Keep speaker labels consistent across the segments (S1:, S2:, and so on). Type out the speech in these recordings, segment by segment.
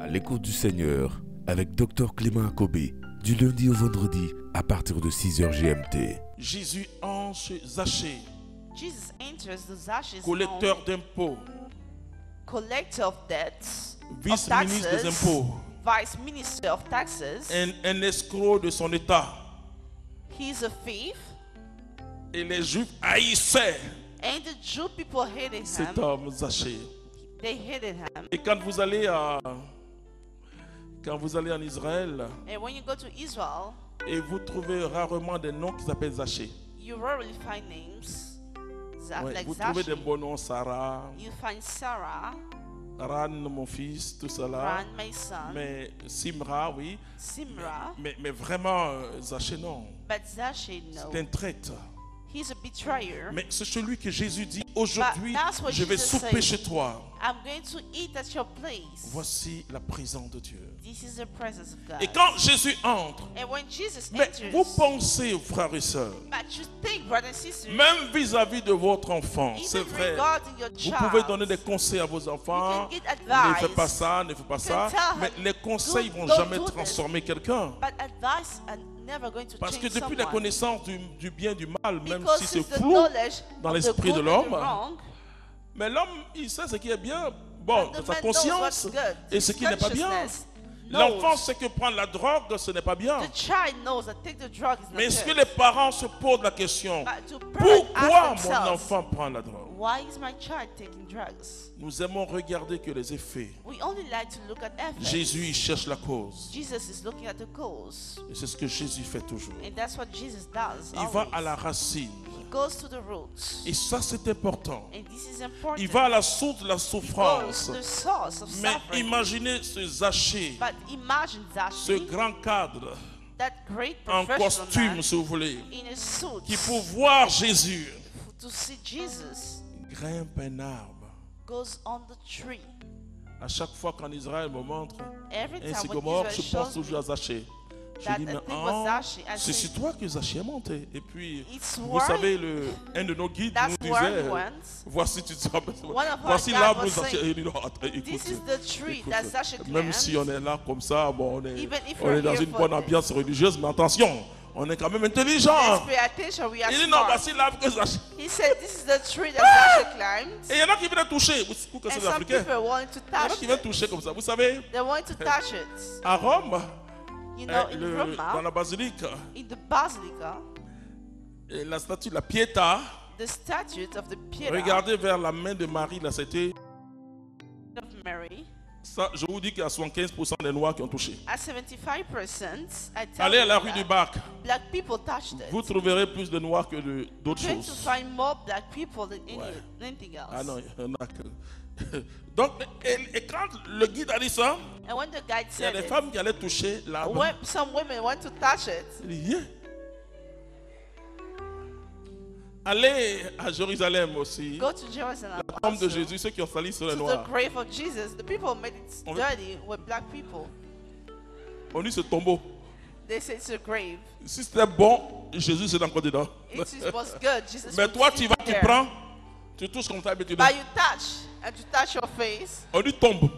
S1: À l'écoute du Seigneur avec Dr Clément Akobé, du lundi au vendredi à partir de 6h GMT.
S2: Jésus entre chez Zachée,
S3: Jesus enters the Zacchaeus'
S2: collecteur
S3: home,
S2: d'impôts,
S3: collector of debts, of
S2: vice-ministre des
S3: taxes,
S2: impôts,
S3: vice minister of taxes.
S2: un escroc de son état.
S3: He's a thief,
S2: Et les Juifs haïssaient
S3: and the Jew people hated
S2: cet
S3: him.
S2: homme Zachée.
S3: They hated him.
S2: Et quand vous allez en Israël,
S3: And when you go to Israel,
S2: et vous trouvez rarement des noms qui s'appellent Zachée.
S3: you rarely find names
S2: Ouais,
S3: like
S2: vous trouvez des
S3: Zachary.
S2: beaux noms, Sarah,
S3: You find Sarah,
S2: Ran, mon fils, tout cela.
S3: Ran, my son,
S2: Mais Simra, oui.
S3: Simra,
S2: Mais vraiment, Zachée, non.
S3: but Zachary, no.
S2: C'est un traître.
S3: He's a betrayer.
S2: Mais c'est celui que Jésus dit, aujourd'hui,
S3: But that's what
S2: je vais
S3: Jesus
S2: souper
S3: said.
S2: chez toi.
S3: I'm going to eat at your place.
S2: Voici la présence de Dieu.
S3: This is the presence of God.
S2: Et quand Jésus entre,
S3: And when Jesus
S2: mais
S3: enters,
S2: vous pensez, frères et sœurs,
S3: but you think, brothers and sisters,
S2: même vis-à-vis de votre enfant, c'est
S3: even
S2: vrai,
S3: regarding your
S2: vous
S3: child,
S2: pouvez donner des conseils à vos enfants.
S3: you can get
S2: Ne
S3: advice,
S2: fais pas ça, ne fais pas ça.
S3: tell
S2: Mais
S3: him,
S2: les conseils
S3: "Don't
S2: vont
S3: do
S2: jamais
S3: this."
S2: transformer quelqu'un.
S3: but advice are never going to
S2: Parce que
S3: change
S2: depuis la
S3: someone.
S2: connaissance du bien et du mal, même
S3: Because
S2: si c'est
S3: it's the
S2: flou
S3: knowledge
S2: dans
S3: of
S2: l'esprit
S3: the
S2: de
S3: good and the
S2: l'homme,
S3: wrong,
S2: mais l'homme, il sait ce qui est bien, bon,
S3: and
S2: dans
S3: the
S2: sa
S3: man knows
S2: conscience,
S3: what's good.
S2: et ce
S3: His
S2: qui n'est pas bien.
S3: consciousness
S2: L'enfant
S3: knows.
S2: sait que prendre la drogue, ce n'est pas bien.
S3: The child knows that take the drug is not
S2: Mais est-ce que
S3: good.
S2: les parents se posent la question,
S3: But to parents
S2: pourquoi
S3: ask
S2: mon
S3: themselves,
S2: enfant prend la drogue?
S3: why is my child taking drugs?
S2: Nous aimons regarder que les effets.
S3: We only like to look at effects.
S2: Jésus, il cherche la cause.
S3: Jesus is looking at the cause.
S2: Et c'est ce que Jésus fait toujours.
S3: And that's what Jesus does.
S2: Il va
S3: always.
S2: à la racine.
S3: He goes to the roots.
S2: Et ça, c'est important.
S3: And this is important.
S2: Il va à la source de la
S3: He goes
S2: souffrance.
S3: to the source of
S2: Mais
S3: suffering.
S2: imaginez ce Zachée,
S3: But imagine
S2: ce
S3: Zachary,
S2: grand cadre,
S3: that great
S2: en
S3: professional
S2: costume,
S3: man,
S2: si vous voulez,
S3: in a suit,
S2: qui pour voir Jésus,
S3: to see Jesus,
S2: grimpe un arbre.
S3: goes on the tree.
S2: À chaque fois qu'en Israël me montre
S3: Every
S2: un
S3: time when
S2: sycomore,
S3: Israel
S2: je pense
S3: shows
S2: toujours à
S3: me
S2: Zachée. Je
S3: that
S2: dis,
S3: I
S2: mais
S3: think was Zachary, I
S2: c'est
S3: say,
S2: sur toi que Zachée est monté. Et puis,
S3: it's
S2: vous
S3: where
S2: savez, un de nos guides
S3: that's
S2: nous
S3: where he
S2: disait,
S3: went.
S2: voici, tu te rappelles,
S3: One of our
S2: voici
S3: guides
S2: l'arbre
S3: was
S2: Zachée.
S3: saying,
S2: Il dit, non, attends, écoute,
S3: This is the tree
S2: écoute,
S3: that Zachary
S2: même
S3: climbed.
S2: si on est là comme ça, bon,
S3: Even if
S2: on est
S3: you're
S2: dans
S3: here
S2: une
S3: for
S2: bonne
S3: this.
S2: ambiance religieuse, mais attention, on est quand même intelligent.
S3: Let's pay attention, we are
S2: Il dit, non,
S3: smart.
S2: voici l'arbre que Zachée.
S3: He said, this is the tree that Zachary climbed.
S2: Et il y en a qui viennent toucher. Vous que
S3: And
S2: c'est
S3: some
S2: africain.
S3: people wanted to
S2: Il y en a
S3: touch
S2: qui viennent
S3: it.
S2: toucher comme ça. Vous savez,
S3: They wanted to touch it.
S2: à Rome,
S3: You know, in
S2: dans
S3: Roma,
S2: la basilique,
S3: in the basilica,
S2: la statue de la Pietà,
S3: the statue of the Pieta
S2: regardez vers la main de Marie, là, c'était
S3: of Mary,
S2: ça. Je vous dis qu'il y a 75% des Noirs qui ont touché.
S3: at 75%, I tell
S2: Allez à
S3: you
S2: la rue du
S3: that
S2: Bac,
S3: black people touched it.
S2: vous trouverez plus de Noirs que d'autres
S3: You're going to
S2: choses.
S3: find more black people than
S2: Ouais.
S3: anything else.
S2: Ah non, il y en a que. Donc, et quand le guide a dit ça,
S3: And when the guide
S2: il y a
S3: said
S2: des
S3: it,
S2: femmes qui allaient toucher l'arbre.
S3: when some women want to touch it,
S2: Il dit, yeah. Allez à Jérusalem aussi.
S3: go to Jerusalem.
S2: La tombe de
S3: also,
S2: Jésus, ceux qui ont sali sur les
S3: to the
S2: noirs.
S3: grave of Jesus. The people made it
S2: On-
S3: dirty with black people.
S2: On dit ce tombeau.
S3: They say it's a grave.
S2: Si c'était bon, Jésus c'est encore dedans.
S3: It was good. Jesus
S2: Mais
S3: would
S2: toi,
S3: sit
S2: tu vas, tu
S3: there.
S2: prends, tu touches comme ça, et tu dis,
S3: But you touch, and you touch your face.
S2: on dit tombe.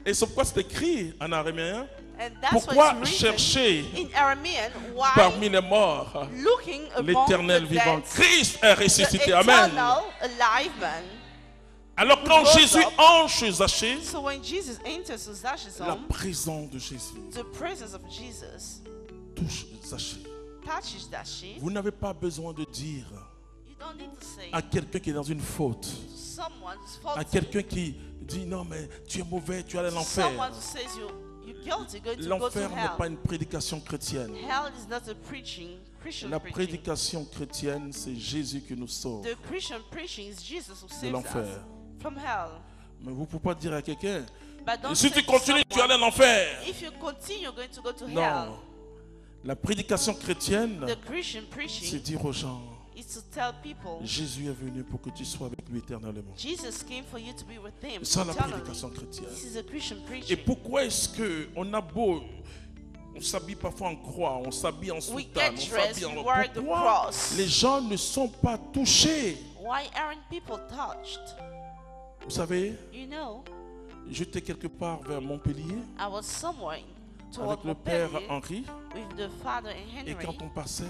S2: Et c'est pourquoi c'est écrit en araméen.
S3: And that's
S2: Pourquoi
S3: why it's
S2: chercher
S3: written in Aramean, why
S2: parmi les morts
S3: looking among
S2: l'éternel
S3: the
S2: vivant?
S3: dead,
S2: Christ est
S3: the
S2: ressuscité. Amen.
S3: eternal alive man.
S2: Alors quand
S3: rose
S2: Jésus
S3: up.
S2: entre chez Zachée,
S3: So when Jesus enters to Zacchaeus'
S2: la
S3: home,
S2: présence de Jésus
S3: the presence of Jesus
S2: touche Zachée.
S3: touches Zacchaeus.
S2: Vous n'avez pas besoin de dire
S3: You don't need to say
S2: à quelqu'un qui est dans une faute,
S3: to someone who's
S2: à
S3: faulty,
S2: quelqu'un qui dit non mais tu es mauvais, tu allais à l'enfer.
S3: someone who says you're guilty, going to go to
S2: L'enfer n'est pas
S3: hell.
S2: une prédication chrétienne.
S3: Hell is not a Christian
S2: La
S3: preaching.
S2: prédication chrétienne, c'est Jésus qui nous sauve
S3: The Christian preaching is Jesus who
S2: de
S3: saves
S2: l'enfer.
S3: us from hell.
S2: Mais vous ne pouvez pas dire à quelqu'un,
S3: But don't
S2: si
S3: say
S2: tu
S3: to
S2: continues, tu
S3: someone,
S2: allais à l'enfer.
S3: if you continue, you're going to go to hell.
S2: Non. La prédication chrétienne,
S3: The Christian
S2: c'est
S3: preaching
S2: dire aux gens,
S3: is to tell people
S2: Jésus est venu pour que tu sois avec lui éternellement.
S3: Jesus came for you to be with him
S2: C'est ça la
S3: eternally.
S2: prédication chrétienne.
S3: This is a Christian
S2: Et
S3: preaching.
S2: pourquoi est-ce qu'on a beau, on s'habille parfois en croix, on s'habille en
S3: We
S2: soutane,
S3: get
S2: on
S3: dressed,
S2: s'habille en...
S3: we wear the
S2: Pourquoi
S3: cross.
S2: les gens ne sont pas touchés?
S3: Why aren't people touched?
S2: Vous savez,
S3: You know,
S2: J'étais quelque part vers Montpellier
S3: I was somewhere toward
S2: avec le père
S3: Montpellier
S2: Henri.
S3: with the father and
S2: Et
S3: Henry.
S2: quand on passait,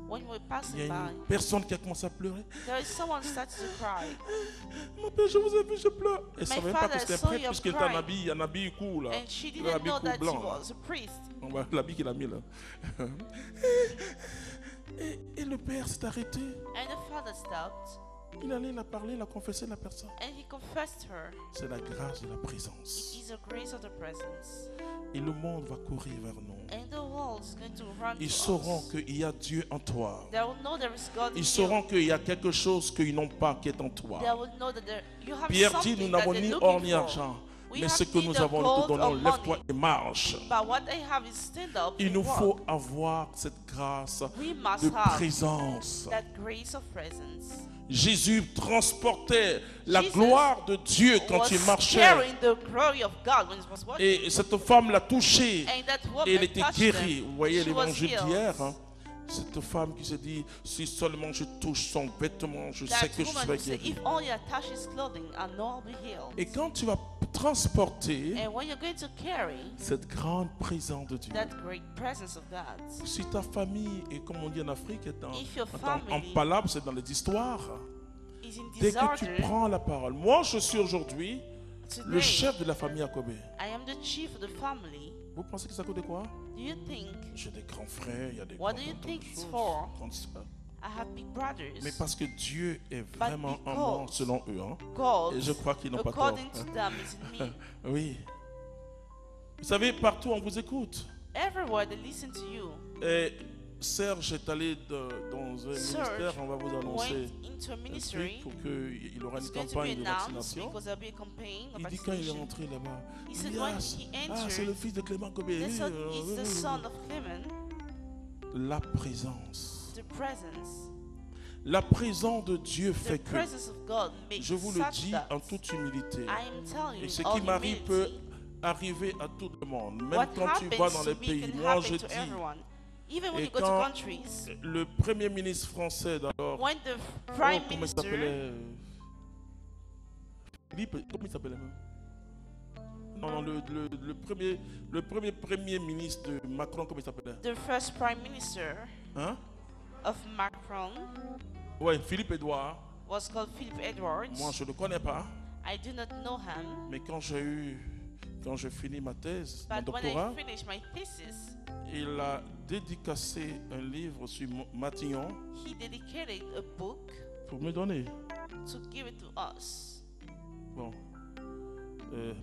S3: When we were
S2: il y
S3: passing
S2: a une
S3: by,
S2: personne qui a commencé à pleurer.
S3: there is someone started to cry.
S2: Mon père, je vous ai vu, je pleure. Elle ne savait même pas
S3: father
S2: que c'était un
S3: saw
S2: prêtre
S3: you
S2: puisqu'il était
S3: crying.
S2: en habit court là.
S3: And she
S2: Le
S3: didn't
S2: habit
S3: know
S2: court
S3: that he
S2: blanc. Là.
S3: was a priest.
S2: On voit l'habit qu'il a mis là. Et le père s'est arrêté.
S3: And the father stopped
S2: Il allait la parler, la confesser la personne.
S3: and he confessed her.
S2: C'est la grâce de la
S3: It
S2: présence.
S3: is the grace of the presence.
S2: Et le monde va courir vers nous.
S3: And the world is going to run
S2: Ils
S3: to
S2: sauront
S3: us.
S2: qu'il y a Dieu en toi.
S3: They will know there is God in
S2: Ils sauront
S3: you.
S2: qu'il y a quelque chose qu'ils n'ont pas qui est en toi.
S3: They will know that
S2: Pierre
S3: you have
S2: dit,
S3: something
S2: nous
S3: that
S2: n'avons
S3: they're
S2: ni
S3: looking
S2: or ni
S3: for.
S2: argent.
S3: We
S2: Mais
S3: have
S2: ce que nous
S3: neither
S2: avons, nous te
S3: gold
S2: donnons.
S3: or
S2: Lève-toi
S3: money.
S2: et marche.
S3: But what they have is stand up
S2: Il
S3: and
S2: nous
S3: walk.
S2: faut avoir cette grâce
S3: We must
S2: de
S3: have
S2: présence.
S3: that grace of presence.
S2: Jésus transportait la
S3: Jesus
S2: gloire de Dieu quand
S3: Was
S2: il marchait.
S3: carrying the glory of God when he was walking.
S2: Et cette femme l'a touché.
S3: And that woman
S2: Et elle était
S3: touched
S2: guérie.
S3: him.
S2: Vous voyez
S3: She was
S2: l'évangile
S3: healed.
S2: d'hier. Hein? Cette femme qui s'est dit, si seulement je touche son vêtement, je sais
S3: That
S2: que je
S3: woman
S2: serai
S3: who said,
S2: guéri.
S3: if only I touch his clothing, I know I'll be healed.
S2: Et quand tu vas transporter
S3: And when you're going to carry
S2: cette grande présence de Dieu,
S3: that great presence of God,
S2: si ta famille, et comme on dit en Afrique, est
S3: If your
S2: en
S3: family
S2: palabre, c'est dans les histoires.
S3: is in
S2: Dès que tu
S3: disorder,
S2: prends la parole, moi je suis aujourd'hui le
S3: today
S2: chef de la famille Akobé.
S3: I am the chief of the family.
S2: Vous pensez que ça coûte quoi?
S3: Do you think
S2: J'ai des grands frères, il y a des
S3: What
S2: grands
S3: do you
S2: tantes
S3: think
S2: de
S3: it's
S2: choses,
S3: for?
S2: grandes sœurs.
S3: I have big brothers?
S2: Mais parce que Dieu est vraiment en moi,
S3: because
S2: selon eux. Hein?
S3: God,
S2: Et je crois qu'ils n'ont pas tort.
S3: according to them, is in me.
S2: Oui. Vous savez, partout on vous écoute.
S3: Everywhere they listen to you.
S2: Et Serge est allé dans un
S3: Serge
S2: ministère, on va vous annoncer
S3: Went into a
S2: un truc
S3: ministry.
S2: pour qu'il aura une
S3: It's going to be
S2: campagne de
S3: announced
S2: vaccination.
S3: because there'll be a campaign of
S2: Il dit quand il est
S3: vaccination.
S2: rentré là-bas,
S3: He
S2: il
S3: said
S2: dit,
S3: when
S2: ah,
S3: he
S2: c'est le
S3: entered,
S2: fils de Clément Kobé.
S3: they said it's the son of Clement.
S2: La présence.
S3: The presence.
S2: La présence de Dieu
S3: The
S2: fait que,
S3: presence of God makes
S2: je vous le
S3: such
S2: dis
S3: that
S2: en toute humilité,
S3: I am telling
S2: et
S3: you
S2: ce
S3: in all
S2: qui m'arrive peut
S3: humility,
S2: arriver à tout le monde, même
S3: what
S2: quand tu
S3: happens
S2: vas dans
S3: to
S2: les
S3: me
S2: pays.
S3: can
S2: Moi,
S3: happen
S2: je
S3: to
S2: dis,
S3: everyone. Even when
S2: et
S3: you go to
S2: quand
S3: countries,
S2: le premier ministre français d'alors,
S3: when the
S2: oh,
S3: prime
S2: comment il
S3: minister,
S2: s'appelait Philippe, comment il s'appelait même? Non, le premier ministre de Macron, comment il s'appelait?
S3: the first prime minister
S2: Hein?
S3: of Macron
S2: Ouais, Philippe Edouard.
S3: was called Philip Edwards.
S2: Moi, je ne le connais pas,
S3: I do not know him,
S2: mais quand j'ai fini ma thèse, mon
S3: but when
S2: doctorat,
S3: I finished my thesis,
S2: il a dédicacé un livre sur Matignon
S3: he dedicated a book
S2: pour me donner.
S3: to give it to us.
S2: Bon.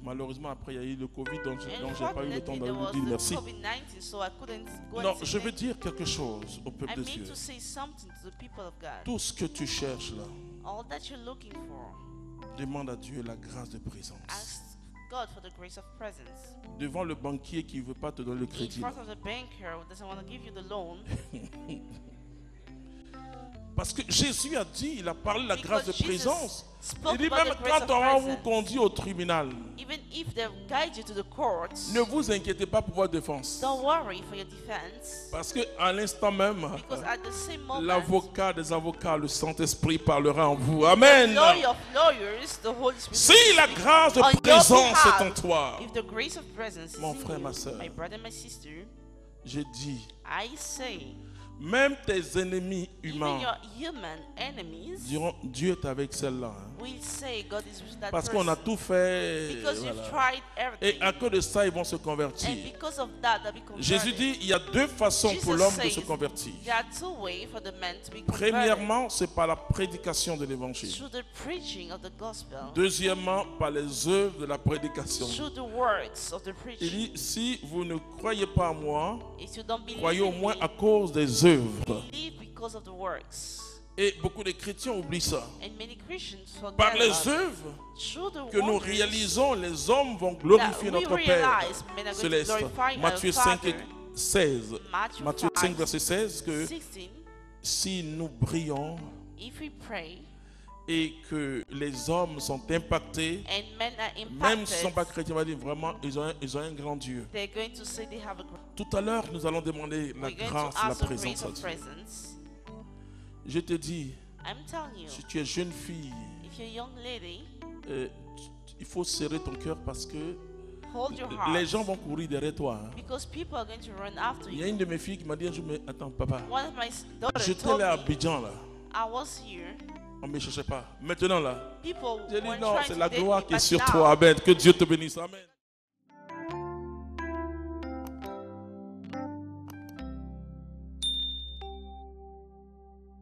S2: Malheureusement, après, il y a eu le Covid, donc j'ai pas eu le temps
S3: Unfortunately,
S2: de
S3: there
S2: lui
S3: was
S2: dire
S3: the
S2: merci.
S3: COVID-19, so I couldn't go
S2: Non,
S3: and
S2: je
S3: say
S2: veux
S3: thank
S2: dire quelque chose au
S3: you.
S2: peuple
S3: I
S2: de
S3: mean
S2: Dieu.
S3: to say something to the people of God.
S2: Tout ce que tu cherches là,
S3: All that you're looking for,
S2: demande à Dieu la grâce de présence.
S3: ask God for the grace of presence.
S2: Devant le banquier qui ne veut pas te donner le
S3: In
S2: crédit.
S3: front of the banker who doesn't want to give you the loan,
S2: Parce que Jésus a dit, il a parlé de la grâce de
S3: because Jesus
S2: présence.
S3: spoke
S2: Il dit
S3: about
S2: même
S3: the grace
S2: quand
S3: of
S2: on vous
S3: presence.
S2: conduit au tribunal,
S3: Even if they guide you to the courts,
S2: ne vous inquiétez pas pour votre défense.
S3: don't worry for your defense,
S2: Parce qu'à l'instant même,
S3: because at the same moment,
S2: l'avocat des avocats, le Saint-Esprit parlera en vous. Amen.
S3: lawyer of lawyers, the Holy Spirit.
S2: Si
S3: will
S2: la
S3: speak
S2: grâce de
S3: on your
S2: présence
S3: behalf.
S2: est en toi,
S3: If the grace of presence is
S2: Mon
S3: in
S2: frère,
S3: you,
S2: ma sœur.
S3: my brother, my sister,
S2: j'ai dit,
S3: I say,
S2: même tes ennemis
S3: even
S2: humains
S3: your human enemies
S2: diront, Dieu est avec celle-là. Hein.
S3: will say God is with that
S2: Parce
S3: person.
S2: qu'on a tout fait.
S3: Because
S2: Voilà.
S3: you've tried
S2: Et
S3: everything.
S2: à cause de ça, ils vont se
S3: And
S2: convertir.
S3: because of that, they'll be converted.
S2: Jésus dit, il y a deux façons pour
S3: Jesus
S2: l'homme de
S3: says
S2: se convertir.
S3: There are two ways for the man to be converted.
S2: Premièrement, c'est par la prédication de l'évangile.
S3: Through the preaching of the gospel.
S2: Deuxièmement, par les œuvres de la prédication.
S3: Through the words of the
S2: Il
S3: preaching.
S2: dit, si vous ne croyez pas à moi,
S3: If you don't believe
S2: croyez au
S3: in
S2: moins
S3: me,
S2: à cause des œuvres.
S3: believe because of the works.
S2: Et beaucoup de chrétiens oublient ça.
S3: And many Christians
S2: Par
S3: forget
S2: les
S3: about
S2: œuvres
S3: through the
S2: que nous
S3: works
S2: réalisons, les hommes vont
S3: that
S2: glorifier
S3: we
S2: notre Père
S3: realize men are going to
S2: céleste.
S3: glorify
S2: Matthieu
S3: our
S2: 5 et
S3: Father.
S2: 16.
S3: Matthew
S2: Matthieu 5,
S3: 5,
S2: verset 16, que
S3: 16.
S2: si nous brillons
S3: If we pray
S2: et que les hommes sont impactés,
S3: and men are
S2: même s'ils ne sont
S3: impacted,
S2: pas chrétiens, on va dire vraiment, ils ont un grand Dieu.
S3: they're going to say they have a
S2: Tout à l'heure, nous allons demander la
S3: we're going
S2: grâce,
S3: to
S2: la
S3: ask the
S2: présence
S3: grace
S2: à
S3: of
S2: Dieu.
S3: presence.
S2: Je te dis,
S3: I'm telling you,
S2: si tu es jeune fille,
S3: if you're a young lady,
S2: euh, il faut serrer ton cœur parce que
S3: Hold your
S2: les
S3: heart.
S2: gens vont courir derrière toi. Hein.
S3: Because people are going to run after
S2: Il y a
S3: you.
S2: une de mes filles qui m'a dit un jour, mais attends, papa,
S3: One of my daughters
S2: j'étais
S3: told
S2: là à
S3: me,
S2: Abidjan, là.
S3: I was here.
S2: On ne me cherchait pas. Maintenant, là,
S3: People
S2: j'ai dit
S3: were
S2: non,
S3: trying
S2: c'est
S3: to
S2: la
S3: date me,
S2: gloire qui est
S3: but
S2: sur
S3: now,
S2: toi. Amen. Que Dieu te bénisse. Amen.